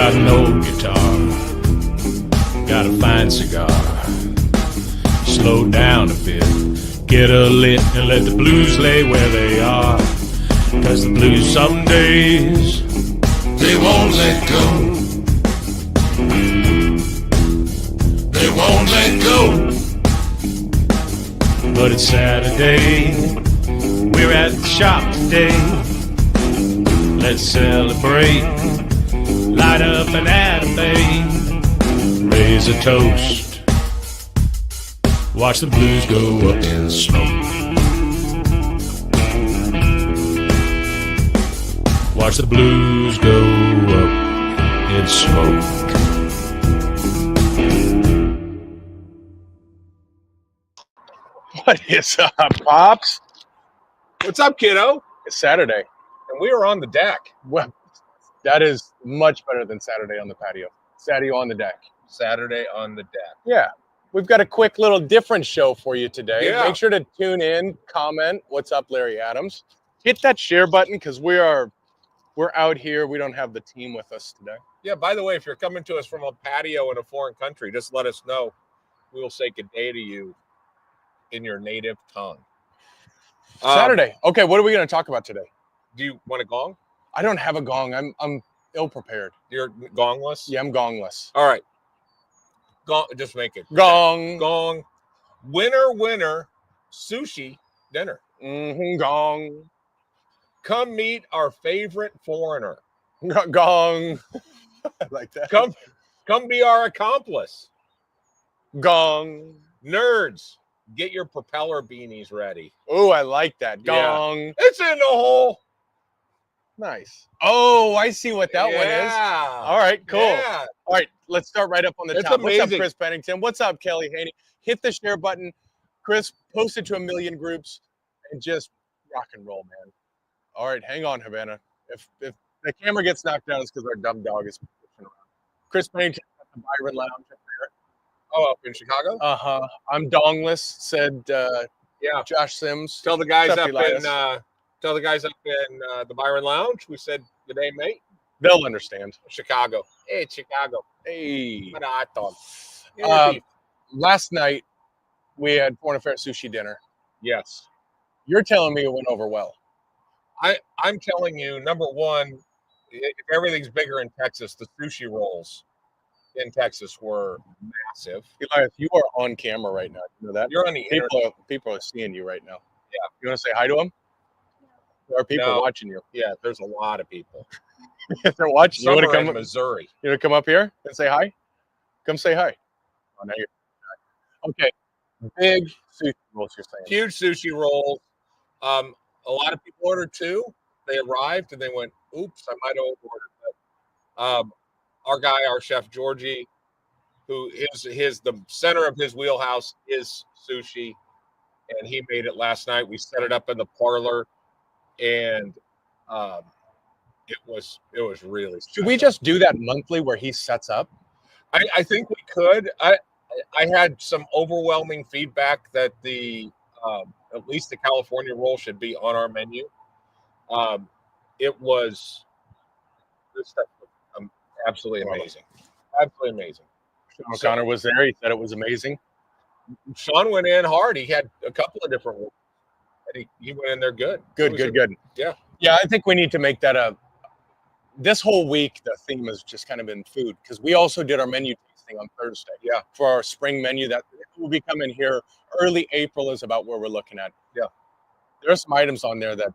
got an old guitar, got a fine cigar. Slow down a bit, get a lit, and let the blues lay where they are. 'Cause the blues some days, they won't let go. They won't let go. But it's Saturday, we're at the shop today. Let's celebrate, light up an anime, raise a toast, watch the blues go up in smoke. Watch the blues go up in smoke. What is up, Pops? What's up, kiddo? It's Saturday. And we are on the deck. Well, that is much better than Saturday on the patio. Saturday on the deck. Saturday on the deck. Yeah. We've got a quick little different show for you today. Yeah. Make sure to tune in, comment. What's up, Larry Adams? Hit that share button because we're out here. We don't have the team with us today. Yeah, by the way, if you're coming to us from a patio in a foreign country, just let us know. We will say good day to you in your native tongue. Saturday. Okay, what are we going to talk about today? Do you want a gong? I don't have a gong. I'm ill prepared. You're gongless? Yeah, I'm gongless. All right. Gong, just make it. Gong. Gong. Winner, sushi dinner. Gong. Come meet our favorite foreigner. Gong. I like that. Come be our accomplice. Gong. Nerds, get your propeller beanies ready. Oh, I like that. Gong. Yeah. It's in the hole. Nice. Oh, I see what that one is. Yeah. All right, cool. Yeah. All right, let's start right up on the It's top. What's up, amazing. Chris Pennington? What's up, Kelly Haney? Hit the share button. Chris, post it to 1 million groups and just rock and roll, man. All right, hang on, Havana. If the camera gets knocked down, it's because our dumb dog is pushing around. Chris Pennington at the Byron Lounge up there. Oh, up in Chicago? Uh-huh. I'm dongless, said Yeah. Josh Sims. Tell the guys What's up up, Elias? in the Byron Lounge. We said good day, mate. They'll understand. Chicago. Hey, Chicago. Hey. What a hot dog. Last night, we had Foreign Affairs sushi dinner. Yes. You're telling me it went over well. I'm telling you, number one, if everything's bigger in Texas, the sushi rolls in Texas were massive. Elias, you are on camera right now. You know that? You're on the internet. People are seeing you right now. Yeah. You want to say hi to them? There are people No. watching you. Yeah, there's a lot of people. If they're watching, you Some want to are in come? Missouri. You want to come up here and say hi? Come say hi. Oh, now you're okay. Big sushi rolls. You're saying Huge sushi rolls. A lot of people ordered two. They arrived and they went, "Oops, I might have ordered." But our guy, our chef Georgie, who is the center of his wheelhouse is sushi, and he made it last night. We set it up in the parlor, and it was really special. Should we just do that monthly where he sets up? I think we could. I had some overwhelming feedback that the at least the California roll should be on our menu. It was this stuff was absolutely amazing. Absolutely amazing. Sean O'Connor was there. He said it was amazing. Sean went in hard. He had a couple of different ones. And he went in there good. Good. Yeah. Yeah, I think we need to make that this whole week, the theme has just kind of been food because we also did our menu tasting on Thursday. Yeah. For our spring menu that will be coming here. Early April is about where we're looking at. Yeah. There are some items on there that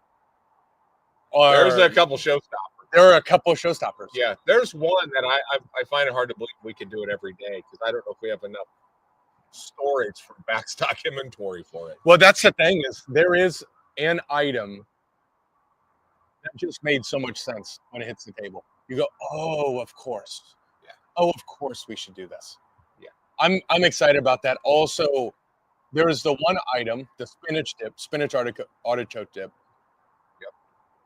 are. There's a couple showstoppers. There are a couple of showstoppers. Yeah. There's one that I find it hard to believe we can do it every day because I don't know if we have enough storage for backstock inventory for it. Well, that's the thing is there is an item that just made so much sense when it hits the table. You go, oh, of course. Yeah. Oh, of course we should do this. Yeah. I'm excited about that. Also, there is the one item, the spinach artichoke dip. Yep.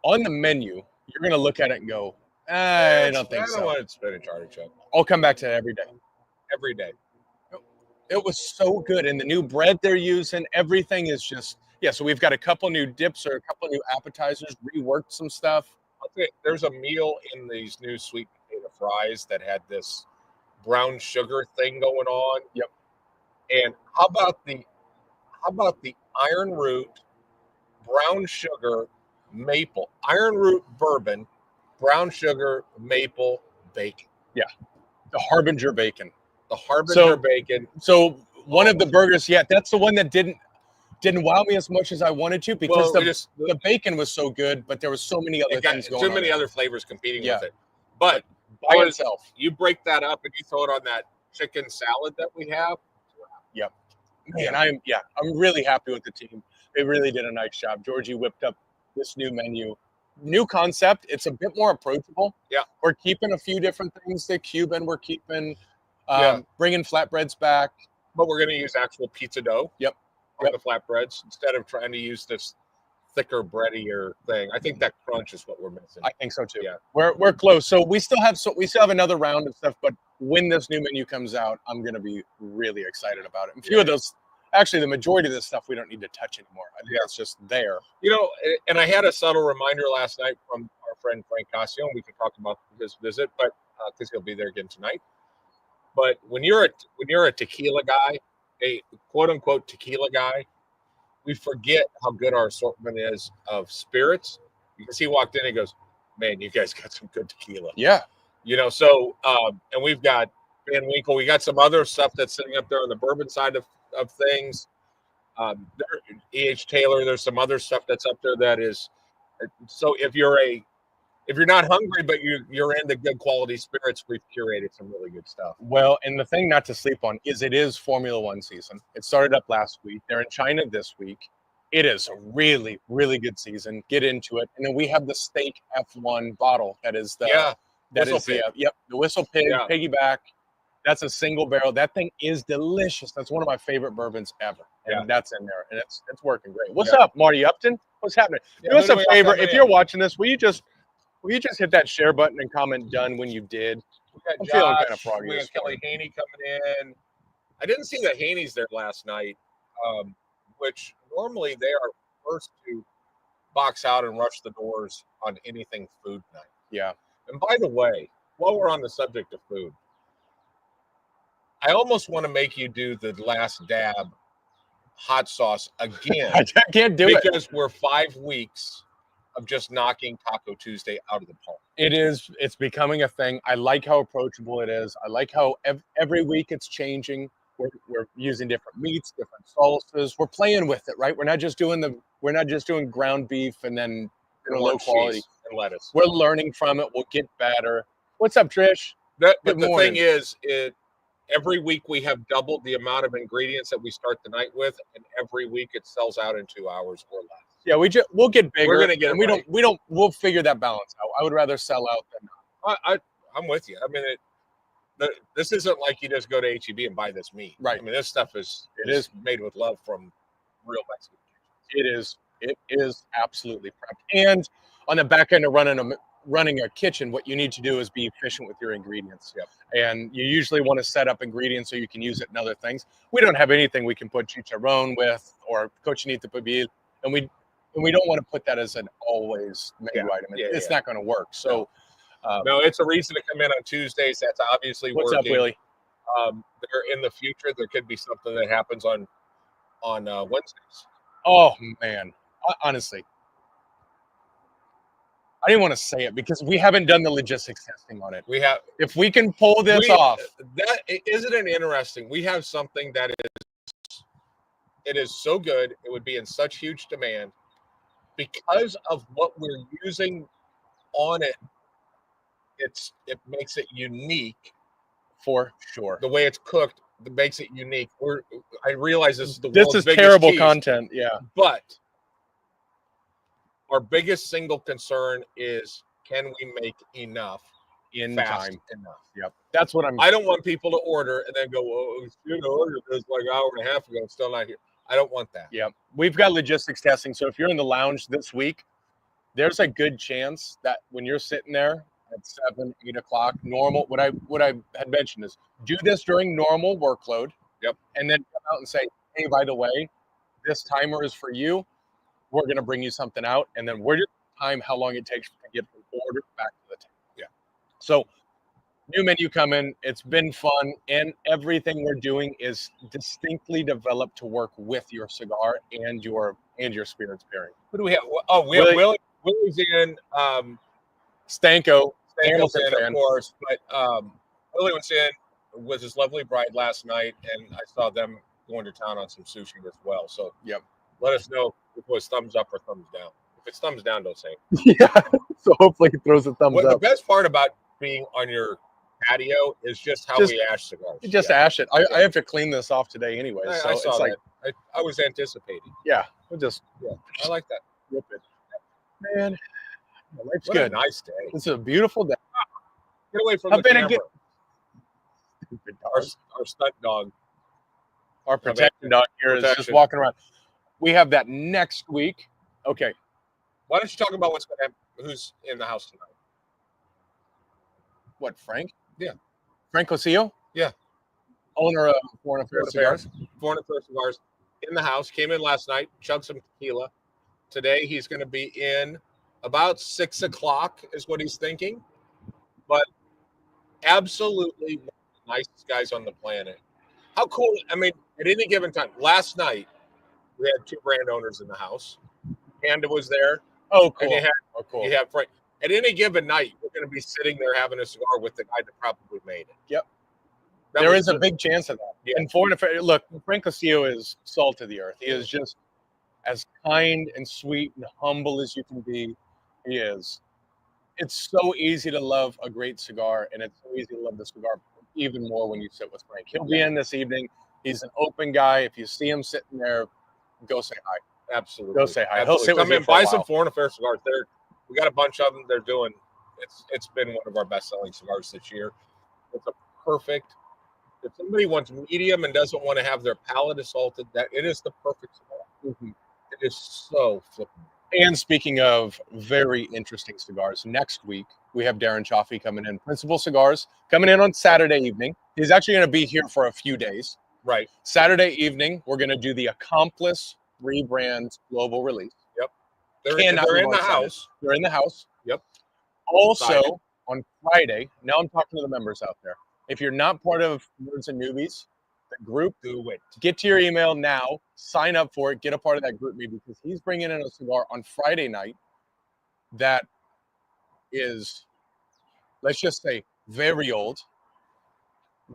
On the menu, you're going to look at it and go, I don't think I so. don't want spinach artichoke. I'll come back to that every day. Every day. It was so good. And the new bread they're using, everything is just, yeah. So we've got a couple new dips or a couple new appetizers, reworked some stuff. I'll tell you, there's a meal in these new sweet potato fries that had this brown sugar thing going on. Yep. And how about the iron root, brown sugar, maple, iron root bourbon, brown sugar, maple, bacon. The Harbinger bacon. The Harbinger So- bacon. So one of the burgers, that's the one that didn't wow me as much as I wanted to because Well, the bacon was so good, but there was so many other it got things going too on. many there. other flavors competing Yeah. with it. But By boy, itself. you break that up and you throw it on that chicken salad that we have. Man, I'm really happy with the team. They really did a nice job. Georgie whipped up this new menu. New concept. It's a bit more approachable. Yeah. We're keeping a few different things. The Cuban, we're keeping Yeah. bringing flatbreads back. But we're going to use actual pizza dough. Yep. On the flatbreads instead of trying to use this thicker, breadier thing. I think that crunch is what we're missing. I think so too. Yeah. We're close. So we still have another round of stuff, but when this new menu comes out, I'm gonna be really excited about it. A few of those, actually, the majority of this stuff we don't need to touch anymore. I think it's just there. You know, and I had a subtle reminder last night from our friend Frank Casio, and we can talk about his visit, but because he'll be there again tonight. But when you're a tequila guy, a quote unquote tequila guy, we forget how good our assortment is of spirits because he walked in and goes, "Man, you guys got some good tequila." Yeah. You know, so and we've got Van Winkle, we got some other stuff that's sitting up there on the bourbon side of things. E.H. Taylor, there's some other stuff that's up there that is. So if you're not hungry but you're into good quality spirits, we've curated some really good stuff. Well, and the thing not to sleep on is it is Formula One season. It started up last week. They're in China this week. It is a really, really good season. Get into it. And then we have the steak F1 bottle. That is the the Whistle Pig piggyback. That's a single barrel. That thing is delicious. That's one of my favorite bourbons ever. And that's in there. And it's working great. What's up, Marty Upton? What's happening? Do us a favor. If you're watching this, will you just hit that share button and comment done when you did? I'm feeling kind of froggy. We got Kelly Haney coming in. I didn't see the Haneys there last night, which normally they are first to box out and rush the doors on anything food night. Yeah. And by the way, while we're on the subject of food, I almost want to make you do the last dab hot sauce again. I can't do it. Because we're 5 weeks of just knocking Taco Tuesday out of the park. It's becoming a thing. I like how approachable it is. I like how every week it's changing. We're using different meats, different sauces. We're playing with it, right? We're not just doing ground beef and then low quality and lettuce. We're learning from it. We'll get better. What's up, Trish? But the thing is, every week we have doubled the amount of ingredients that we start the night with, and every week it sells out in 2 hours or less. Yeah, we'll get bigger. We're gonna get it right. We'll figure that balance out. I would rather sell out than not. I'm with you. I mean, this isn't like you just go to HEB and buy this meat. Right. I mean, this stuff is made with love from real Mexican kitchens. It is absolutely prepped. And on the back end of running a kitchen, what you need to do is be efficient with your ingredients. Yep. And you usually want to set up ingredients so you can use it in other things. We don't have anything we can put chicharron with or cochinita pibil, and we don't want to put that as an always menu item. It's not going to work. So no, it's a reason to come in on Tuesdays. That's obviously what's working. up, Willie? There in the future, there could be something that happens on Wednesdays. Oh man, honestly, I didn't want to say it because we haven't done the logistics testing on it. We have. If we can pull this off, that isn't it interesting. We have something that is so good. It would be in such huge demand because of what we're using on it. It makes it unique. For sure. The way it's cooked makes it unique. I realize this is the this world's is biggest terrible cheese, content. Yeah. But our biggest single concern is, can we make enough in fast time? Enough. Yep. That's what I don't want people to order and then go, "Well, you ordered this like an hour and a half ago, it's still not here." I don't want that. Yeah. We've got logistics testing. So if you're in the lounge this week, there's a good chance that when you're sitting there at 7, 8 o'clock, normal, what I had mentioned is do this during normal workload. Yep. And then come out and say, hey, by the way, this timer is for you. We're going to bring you something out. And then we're just time how long it takes to get the order back to the table. Yeah. So New menu coming. It's been fun, and everything we're doing is distinctly developed to work with your cigar and your spirits pairing. Who do we have? Oh, we have Willie- Willie's in. Stanko, Stanko's Hamilton in, of fan. course, but Willie was in with his lovely bride last night, and I saw them going to town on some sushi as well. So Yep. let us know if it was thumbs up or thumbs down. If it's thumbs down, don't say it. Yeah. So hopefully he throws a thumbs Well, the up. best part about being on your patio is just how Just- we ash cigars. Just ash it. I have to clean this off today anyway. So I saw it's like, that. I was anticipating. yeah, we'll just I like that. rip it. Man, life's What good. a nice day. It's a beautiful day. Get away from I've the been a camera. Our stunt dog. Our protection dog here is just Protection. walking around. We have that next week. Okay. Why don't you talk about what's going to happen? Who's in the house tonight? What, Frank? Yeah. Frank Cosillo? Yeah. Owner of Foreign Affairs Cigars. Foreign Affairs Cigars in the house. Came in last night, chugged some tequila. Today he's going to be in about 6 o'clock is what he's thinking. But absolutely one of the nicest guys on the planet. How cool. I mean, at any given time. Last night, we had 2 brand owners in the house. Panda was there. Oh, cool. And you had, cool. you have Frank. At any given night, we're going to be sitting there having a cigar with the guy that probably made it. Yep. That There was is a big chance of that. Yeah. And Foreign Affairs, look, Frank Cosillo is salt of the earth. He is just as kind and sweet and humble as you can be. He is. It's so easy to love a great cigar, and it's so easy to love the cigar even more when you sit with Frank. He'll be in this evening. He's an open guy. If you see him sitting there, go say hi. Absolutely. Go say hi. He'll Absolutely. sit with Come you in, for a buy some while. Foreign Affairs cigars. We got a bunch of them. They're doing. It's been one of our best selling cigars this year. It's a perfect. If somebody wants medium and doesn't want to have their palate assaulted, that it is the perfect cigar. Mhm. It is so flipping. And speaking of very interesting cigars, next week we have Darren Chaffee coming in. Principal Cigars coming in on Saturday evening. He's actually going to be here for a few days. Right. Saturday evening, we're going to do the Accomplice rebrand global release. They're Cannot be in more the excited. house. They're in the house. Yep. Also, Excited. on Friday, now I'm talking to the members out there. If you're not part of Nerds and Newbies, the group, Do it. get to your email now, sign up for it, get a part of that group meeting because he's bringing in a cigar on Friday night that is, let's just say, very old,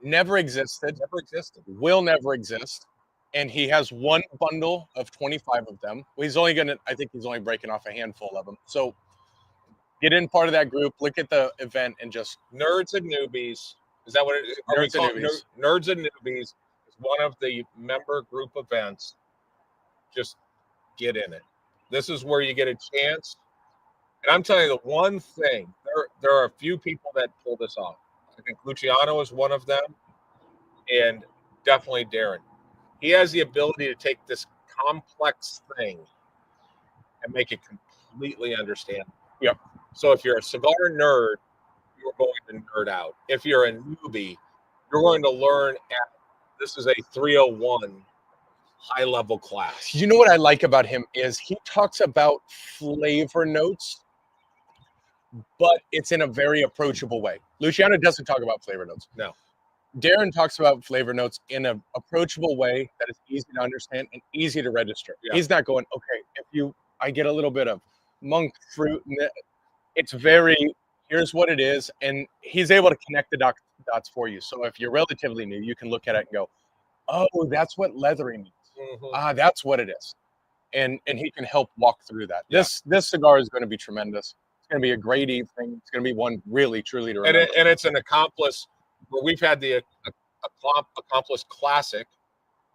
never existed, Never existed. will never exist, and he has one bundle of 25 of them. Well, I think he's only breaking off a handful of them. So get in part of that group, look at the event, and just Nerds and Newbies. Is that what it is? Are we Nerds and calling Newbies. Nerds and Newbies is one of the member group events. Just get in it. This is where you get a chance. And I'm telling you the one thing, there are a few people that pull this off. I think Luciano is one of them, and definitely Darren. He has the ability to take this complex thing and make it completely understandable. Yep. So if you're a cigar nerd, you're going to nerd out. If you're a newbie, you're going to learn this is a 301 high level class. You know what I like about him is he talks about flavor notes, but it's in a very approachable way. Luciano doesn't talk about flavor notes. No. Darren talks about flavor notes in an approachable way that is easy to understand and easy to register. Yeah. He's not going, okay, I get a little bit of monk fruit, and it's very, here's what it is, and he's able to connect the dots for you. So if you're relatively new, you can look at it and go, oh, that's what leathery means. Mm-hmm. That's what it is. And he can help walk through that. Yeah. This cigar is going to be tremendous. It's going to be a great evening. It's going to be one really, truly to remember. And it's an Accomplice where we've had the Accomplice Classic.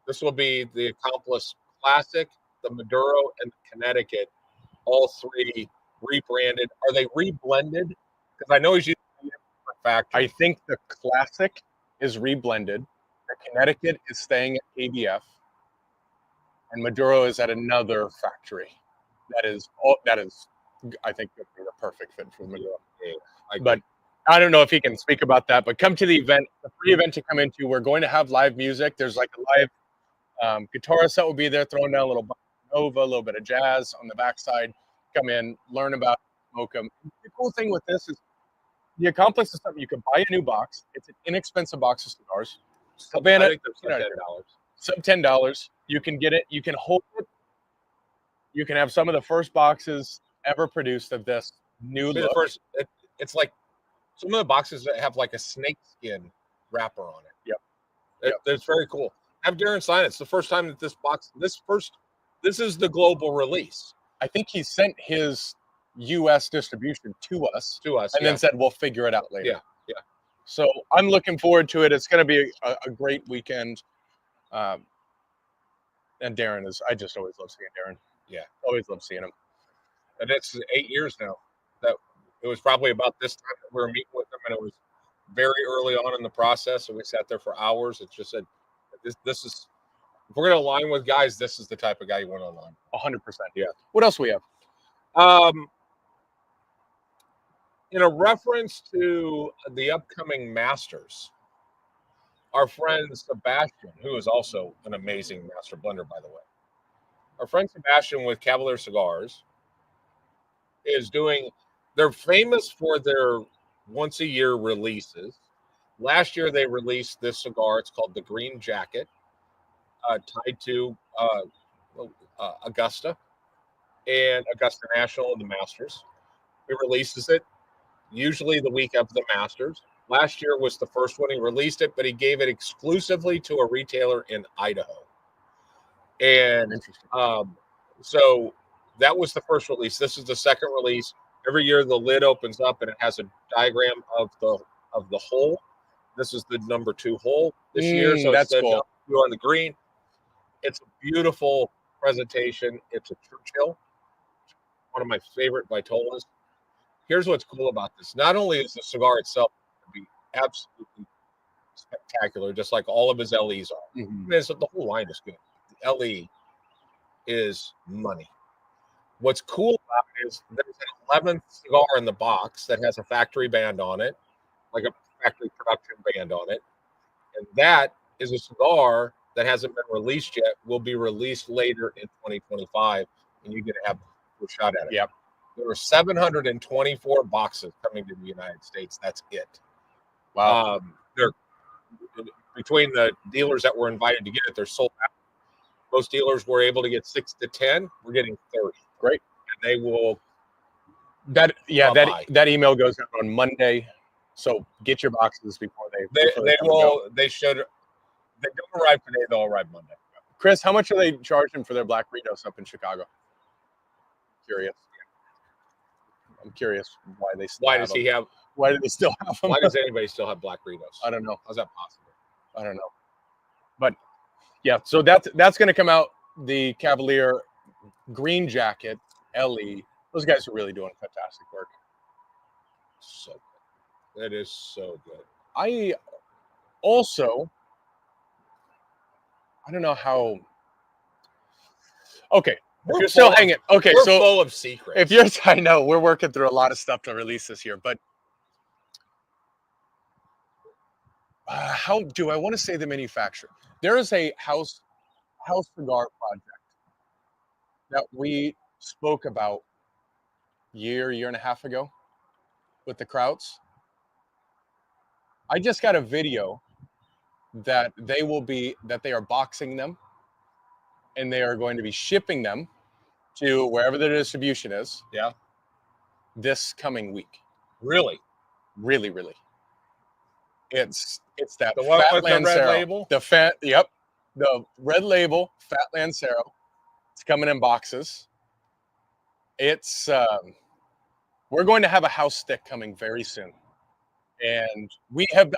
This will be the Accomplice Classic, the Maduro, and the Connecticut, all three rebranded. Are they reblended? Because I know he's using a different factory. I think the Classic is reblended. The Connecticut is staying at KBF. And Maduro is at another factory. That is, I think, the perfect fit for Maduro. But I don't know if he can speak about that. But come to the event, the free event to come into. We're going to have live music. There's like a live guitarist that will be there, throwing down a little nova, a little bit of jazz on the backside. Come in, learn about, smoke them. The cool thing with this is The accomplice is something you can buy a new box. It's an inexpensive box of cigars. I Havana, think they're $10. sub $10. You can get it. You can hold it. You can have some of the first boxes ever produced of this new See, look. it's like some of the boxes that have like a snake skin wrapper on it. Yep. It's very cool. Have Darren sign it. It's the first time that this is the global release I think he sent his U.S. distribution to us to us. and then said we'll figure it out later. Yeah. So I'm looking forward to it. It's going to be a great weekend. And Darren I just always love seeing Darren. Yeah. Always love seeing him. And it's 8 years now. That it was probably about this time that we were meeting with him, and it was very early on in the process. And we sat there for hours. It just said, this is, if we're going to align with guys, this is the type of guy you want to align. 100%. Yeah. What else we have? In a reference to the upcoming Masters, our friend Sebastian, who is also an amazing master blender, by the way, our friend Sebastian with Cavalier Cigars is doing, they're famous for their once a year releases. Last year, they released this cigar. It's called the Green Jacket, tied to Augusta and Augusta National and the Masters. He releases it usually the week of the Masters. Last year was the first one he released it, but he gave it exclusively to a retailer in Idaho. And so that was the first release. This is the second release. Every year the lid opens up and it has a diagram of the hole. This is the number 2 hole this year. So that's it's cool. on the green. It's a beautiful presentation. It's a Churchill, one of my favorite Vitolas. Here's what's cool about this. Not only is the cigar itself going to be absolutely spectacular, just like all of his LEs are. Mm-hmm. I mean, the whole line is good. The LE is money. What's cool about it is there's an 11th cigar in the box that has a factory band on it, like a factory production band on it. And that is a cigar that hasn't been released yet, will be released later in 2025, and you get to have a shot at it. Yep. There were 724 boxes coming to the United States. That's it. Wow. They're between the dealers that were invited to get it, they're sold out. Most dealers were able to get 6 to 10. We're getting 30. Great. And they will. That email goes out on Monday. So get your boxes before they will. They should. They don't arrive today. They'll arrive Monday. Chris, how much are they charging for their Black Ritos up in Chicago? Curious. I'm curious why they still Why have does he have? Why do they still have them? Why does anybody still have Black Ritos? I don't know. How's that possible? I don't know. But yeah, so that's going to come out. The Cavalier Green Jacket LE. Those guys are really doing fantastic work. So good. That is so good. I don't know how. Okay, if you're still hanging. Okay, we're so full of secrets. if you're, I know we're working through a lot of stuff to release this year, but how do I want to say the manufacturer? There is a house cigar project that we spoke about year and a half ago with the Krauts. I just got a video that they are boxing them and they are going to be shipping them to wherever their distribution is. Yeah. This coming week. Really? Really. It's that the one Fat with the red Lancero. label? The red label Fat Lancero. It's coming in boxes. It's we're going to have a house stick coming very soon. And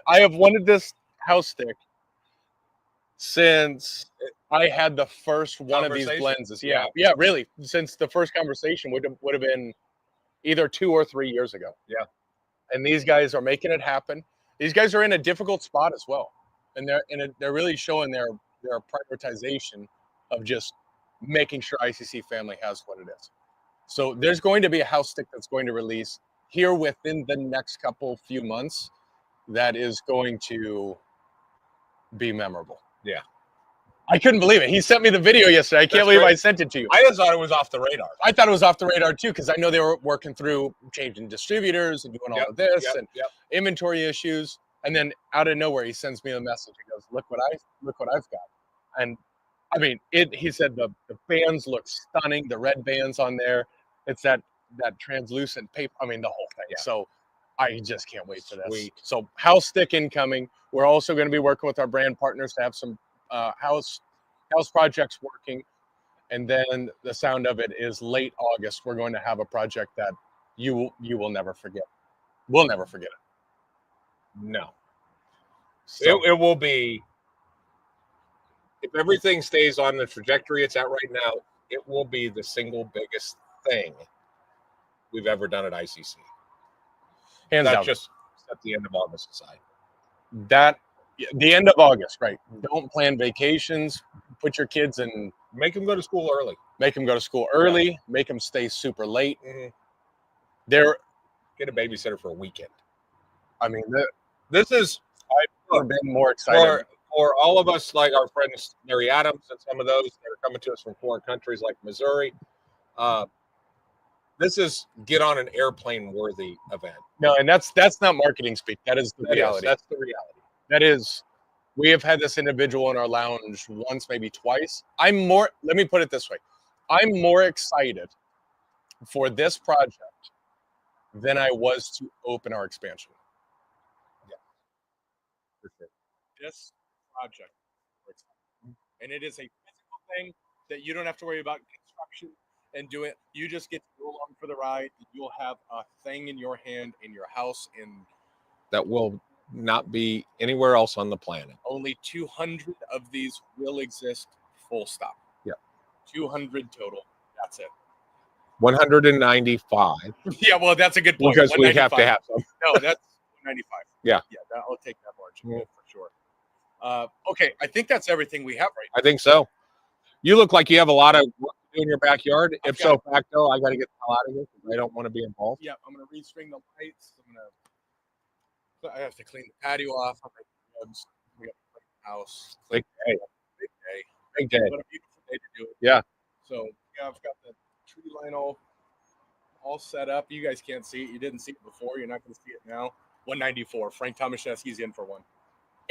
I have wanted this house stick since I had the first one of these blends. Yeah, really. Since the first conversation would have been either 2 or 3 years ago. Yeah. And these guys are making it happen. These guys are in a difficult spot as well. And they're really showing their prioritization of just making sure ICC family has what it is. So there's going to be a house stick that's going to release here within the next few months that is going to be memorable. Yeah. I couldn't believe it. He sent me the video yesterday. I can't believe I sent it to you. I just thought it was off the radar. I thought it was off the radar too, because I know they were working through changing distributors and doing all of this and inventory issues. And then out of nowhere, he sends me a message. He goes, look what I've got. And I mean, he said the bands look stunning. The red bands on there. It's that translucent paper. I mean, the whole thing. Yeah. So I just can't wait for this. Sweet. So house stick incoming. We're also going to be working with our brand partners to have some house projects working. And then the sound of it is late August. We're going to have a project that you will never forget. We'll never forget it. No. So, It will be, if everything stays on the trajectory it's at right now, it will be the single biggest thing we've ever done at ICC. hands That's down. just at the end of August aside. The end of August, right? Don't plan vacations. Put your kids in. Make them go to school early. Make them go to school early. Make them stay super late. Mm-hmm. Get a babysitter for a weekend. I mean, this is, I've never been more excited. For all of us, like our friends Mary Adams and some of those that are coming to us from foreign countries like Missouri, this is get on an airplane worthy event. No, and that's not marketing speak. That is the reality. That's the reality. That is, we have had this individual in our lounge once, maybe twice. Let me put it this way. I'm more excited for this project than I was to open our expansion. Yeah. For sure. This project, and it is a physical thing that you don't have to worry about construction and do it. You just get to go along for the ride. You'll have a thing in your hand in your house in that will not be anywhere else on the planet. Only 200 of these will exist, full stop. Yeah. 200 total. That's it. 195. Yeah, well, that's a good point. Because we have to have some. No, that's 195. Yeah. Yeah, I'll take that margin for sure. Okay, I think that's everything we have right now. I think so. You look like you have a lot of work to do in your backyard. If so, facto, I got to get the hell out of here because I don't want to be involved. Yeah, I'm going to restring the lights. I have to clean the patio off. I'm making ribs. We got to clean the house. Big day. Big day. Big day. What a beautiful day to do it. Yeah. So, yeah, I've got the tree line all set up. You guys can't see it. You didn't see it before. You're not going to see it now. 194. Frank Tomaszewski's in for one.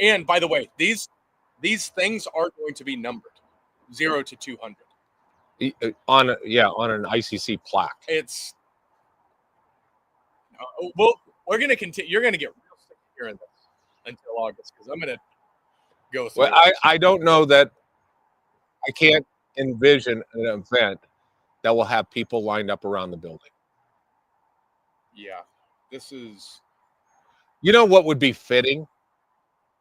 And by the way, these things are going to be numbered 0 to 200 on an ICC plaque. It's we're going to continue. You're going to get real sick of hearing this until August because I'm going to go through. Well, I don't know that I can't envision an event that will have people lined up around the building. Yeah, this is. You know what would be fitting?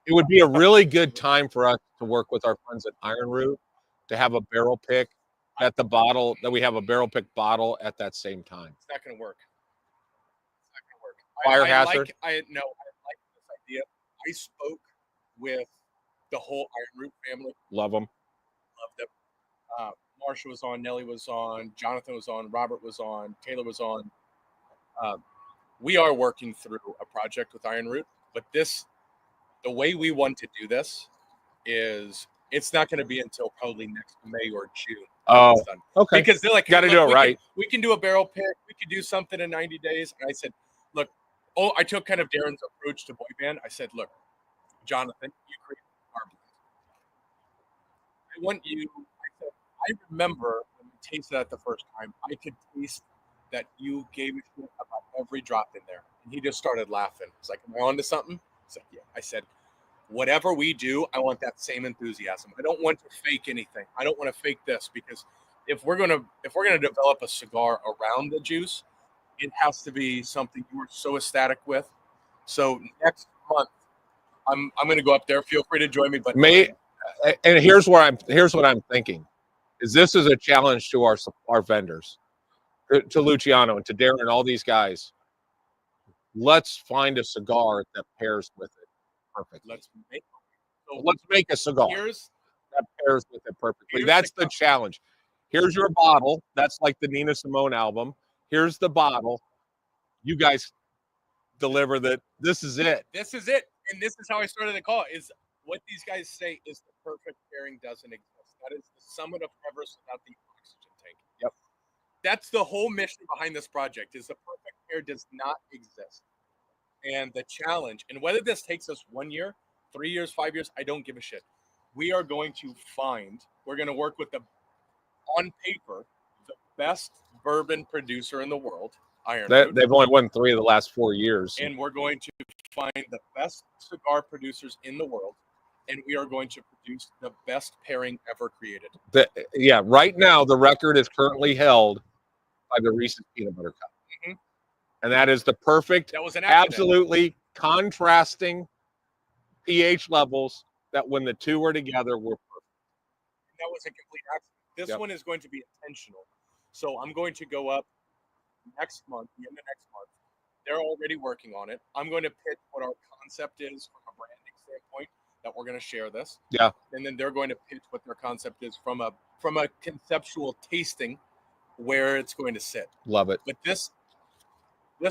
It would be a really good time for us to work with our friends at Iron Root to have a barrel pick at the bottle, that we have a barrel pick bottle at that same time. It's not going to work. It's not going to work. Fire hazard? I like this idea. I spoke with the whole Iron Root family. Love them. Loved them. Marsha was on, Nelly was on, Jonathan was on, Robert was on, Taylor was on. We are working through a project with Iron Root, but the way we want to do this is it's not going to be until probably next May or June. Oh, okay. Because they're like, got to do it right. We can do a barrel pick. We could do something in 90 days. And I said, look, I took kind of Darren's approach to boy band. I said, look, Jonathan, you create our band. I want you. I remember when we tasted that the first time, I could taste that you gave a shit about every drop in there. And he just started laughing. He's like, am I on to something? He's like, yeah. I said, whatever we do, I want that same enthusiasm. I don't want to fake anything. I don't want to fake this because if we're gonna develop a cigar around the juice, it has to be something you were so ecstatic with. So next month, I'm gonna go up there. Feel free to join me. But and here's what I'm thinking. This is a challenge to our vendors, to Luciano and to Darren and all these guys. Let's find a cigar that pairs with it perfectly. Let's make a cigar that pairs with it perfectly. That's the challenge. Here's your bottle. That's like the Nina Simone album. Here's the bottle. You guys deliver that. This is it. This is it. And this is how I started the call. what these guys say is the perfect pairing doesn't exist. That is the summit of Everest without the oxygen tank. Yep. That's the whole mission behind this project. Is the perfect pair does not exist. And the challenge, and whether this takes us 1 year, 3 years, 5 years, I don't give a shit. We are going to we're going to work with on paper, the best bourbon producer in the world, Ironwood. They've only won 3 of the last 4 years. And we're going to find the best cigar producers in the world, and we are going to produce the best pairing ever created. Right now, the record is currently held by the Reese's Peanut Butter Cup. Mm-hmm. And that is the perfect, that was an accident. Absolutely contrasting pH levels that when the two are together were perfect. That was a complete accident. This one is going to be intentional. So I'm going to go up next month, the end of next month. They're already working on it. I'm going to pitch what our concept is from a branding standpoint, that we're going to share this. Yeah. And then they're going to pitch what their concept is from a conceptual tasting where it's going to sit. Love it. But this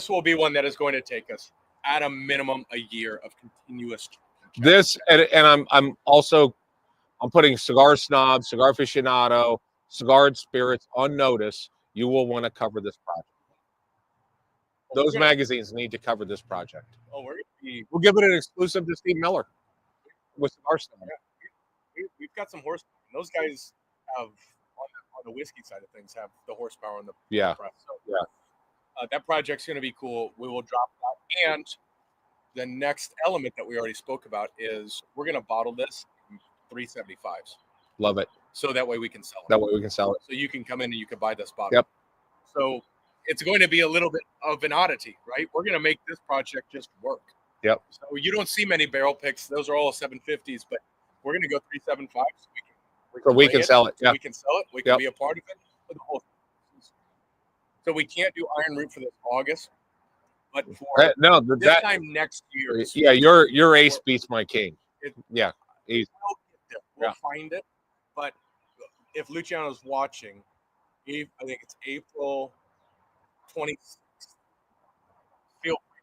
will be one that is going to take us at a minimum a year of continuous. This and I'm putting Cigar Snob, Cigar Aficionado, Cigar and Spirits on notice. You will want to cover this project. Those magazines need to cover this project. Oh, we'll give it an exclusive to Steve Miller with Cigar Snob. Yeah. We've got some horsepower. Those guys have on the whiskey side of things have the horsepower on the press. So, that project's going to be cool. We will drop that. And the next element that we already spoke about is we're going to bottle this in 375s. Love it. So that way we can sell it. That way we can sell it. So you can come in and you can buy this bottle. Yep. So it's going to be a little bit of an oddity, right? We're going to make this project just work. Yep. So you don't see many barrel picks. Those are all 750s, but we're going to go 375s. So we can sell it. Yeah. We can sell it. We can be a part of it for the whole. So we can't do Iron Root for this August, but for this time next year. Yeah, your ace beats my king. We'll find it, but if Luciano's watching, I think it's April 26th. Feel free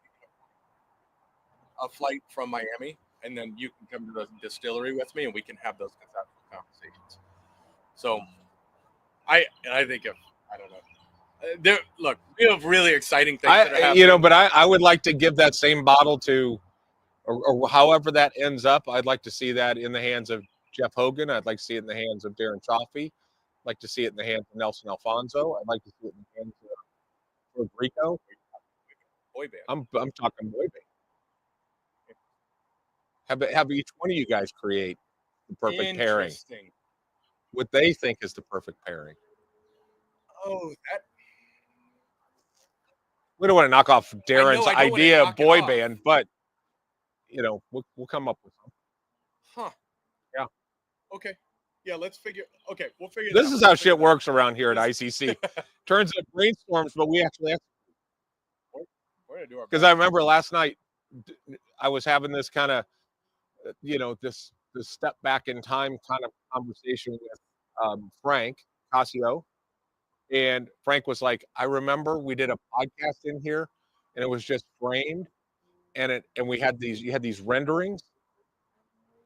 a flight from Miami, and then you can come to the distillery with me, and we can have those conversations. So, I think I don't know. Look, we have really exciting things that are happening. But I would like to give that same bottle to, or however that ends up. I'd like to see that in the hands of Jeff Hogan. I'd like to see it in the hands of Darren Chaffee. I'd like to see it in the hands of Nelson Alfonso. I'd like to see it in the hands of Rico. Boy band. I'm talking boy band. Have each one of you guys create the perfect pairing. What they think is the perfect pairing. Oh, that. We don't want to knock off Darren's idea of boy band, but we'll come up with something. Huh. Yeah. Okay. Yeah, we'll figure. This is how shit works around here at ICC. Turns out brainstorms, but we actually have to. We're gonna do our best. Because I remember last night, I was having this kind of, this step back in time kind of conversation with Frank Patio. And Frank was like, I remember we did a podcast in here and it was just framed and we had these renderings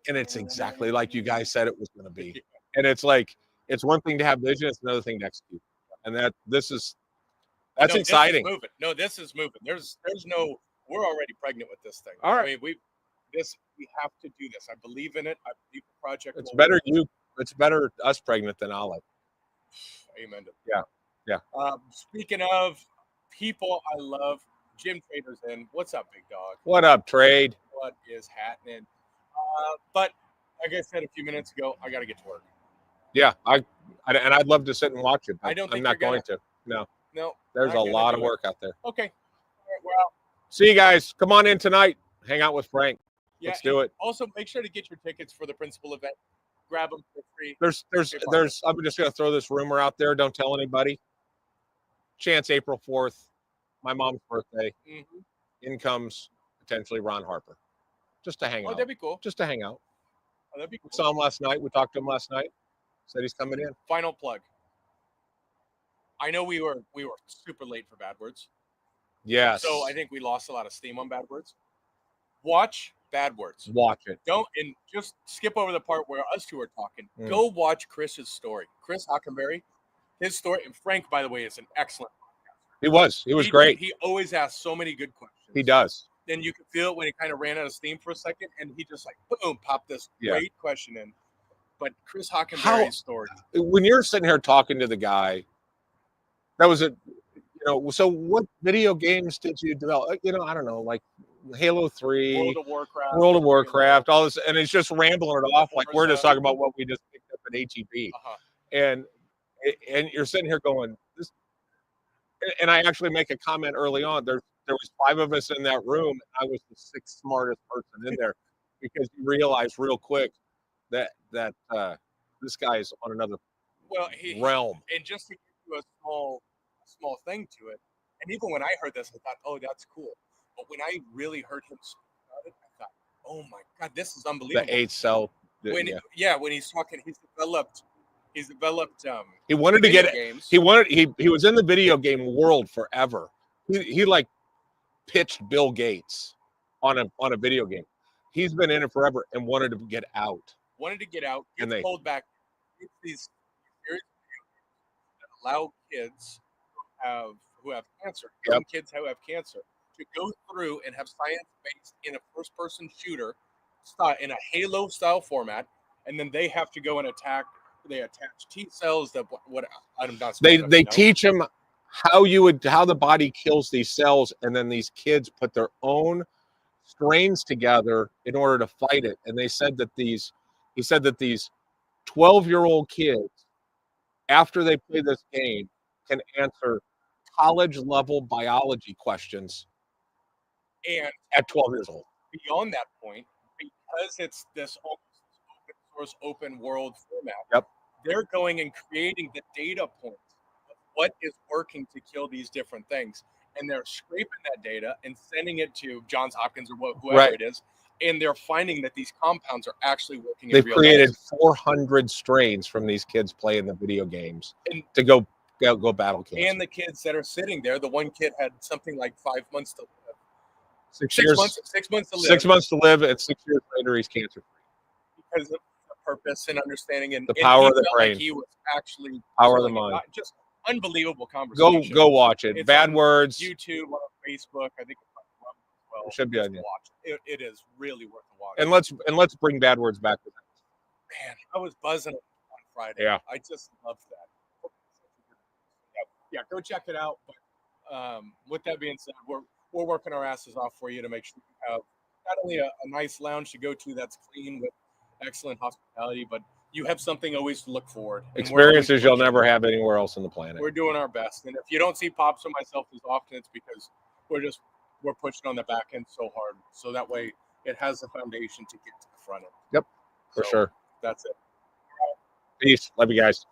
and it's exactly like you guys said it was going to be. And it's like, it's one thing to have vision. It's another thing to execute. And that's exciting. This is moving. There's no, we're already pregnant with this thing. All right. I mean, we have to do this. I believe in it. I believe the project. It's better us pregnant than Olive. Amen. Yeah. Speaking of people I love, Jim Trader's in. What's up, big dog? What up, Trade? What is happening? But like I said a few minutes ago, I got to get to work. Yeah, I'd love to sit and watch it. I don't think I'm not going to. No. There's a lot of work out there. Okay. All right, well. See you guys. Come on in tonight. Hang out with Frank. Yeah, let's do it. Also, make sure to get your tickets for the principal event. Grab them for free. There's. I'm just gonna throw this rumor out there. Don't tell anybody. Chance April 4th, my mom's birthday. Mm-hmm. In comes potentially Ron Harper, just to hang out. Oh, that'd be cool. Just to hang out. Oh, that'd be cool. We saw him last night. We talked to him last night. Said he's coming in. Final plug. I know we were super late for Bad Words. Yes. So I think we lost a lot of steam on Bad Words. Watch Bad Words. Watch it. Don't, and just skip over the part where us two are talking. Mm. Go watch Chris's story. Chris Hockenberry, his story. And Frank, by the way, is an excellent podcaster. He was great. He always asks so many good questions. He does. Then you could feel it when he kind of ran out of steam for a second, and he just like boom, popped this great question in. But Chris Hockenberry's story. When you're sitting here talking to the guy, that was a, so what video games did you develop? I don't know, like Halo 3, World of Warcraft, all this, and it's just rambling it off like we're just talking about what we just picked up at HEB. And you're sitting here going, this, and I actually make a comment early on. There was 5 of us in that room. I was the 6th smartest person in there, because you realize real quick that this guy is on another realm. And just to give you a small thing to it, and even when I heard this, I thought, oh, that's cool. But when I really heard him speak about it, I thought, oh my God, this is unbelievable. The 8 cell. When he's talking, he's developed. He wanted to get games. He was in the video game world forever. He like pitched Bill Gates on a video game. He's been in it forever and wanted to get out. Gets pulled back. It's these series that allow kids who have cancer, young kids who have cancer, to go through and have science based in a first person shooter in a Halo style format, and then they have to go and attack. They attach T cells. I'm not. They teach them how the body kills these cells, and then these kids put their own strains together in order to fight it. And he said that these 12-year-old kids, after they play this game, can answer college level biology questions, and at 12 years old. Beyond that point, because it's this open source, open world format. Yep. They're going and creating the data points of what is working to kill these different things. And they're scraping that data and sending it to Johns Hopkins or whoever it is. And they're finding that these compounds are actually working in real life. They've created 400 strains from these kids playing the video games to go battle cancer. And the kids that are sitting there, the one kid had something like 5 months to live. 6 months to live. 6 months to live, and 6 years later, he's cancer free. Because of the purpose and understanding, and the power of the brain. Like he was actually power of the mind. Just unbelievable conversation. Go watch it. It's Bad Words. YouTube, on Facebook. I think it's on the web as well. It should be on you. It is really worth a watch. And let's bring Bad Words back. Man, I was buzzing on Friday. Yeah, I just loved that. Yeah, go check it out. But with that being said, we're working our asses off for you to make sure you have not only a nice lounge to go to that's clean with excellent hospitality, but you have something always to look forward. Experiences you'll never have anywhere else on the planet. We're doing our best. And if you don't see Pops or myself as often, it's because we're pushing on the back end so hard. So that way it has the foundation to get to the front end. Yep, for sure. That's it. Peace. Love you guys.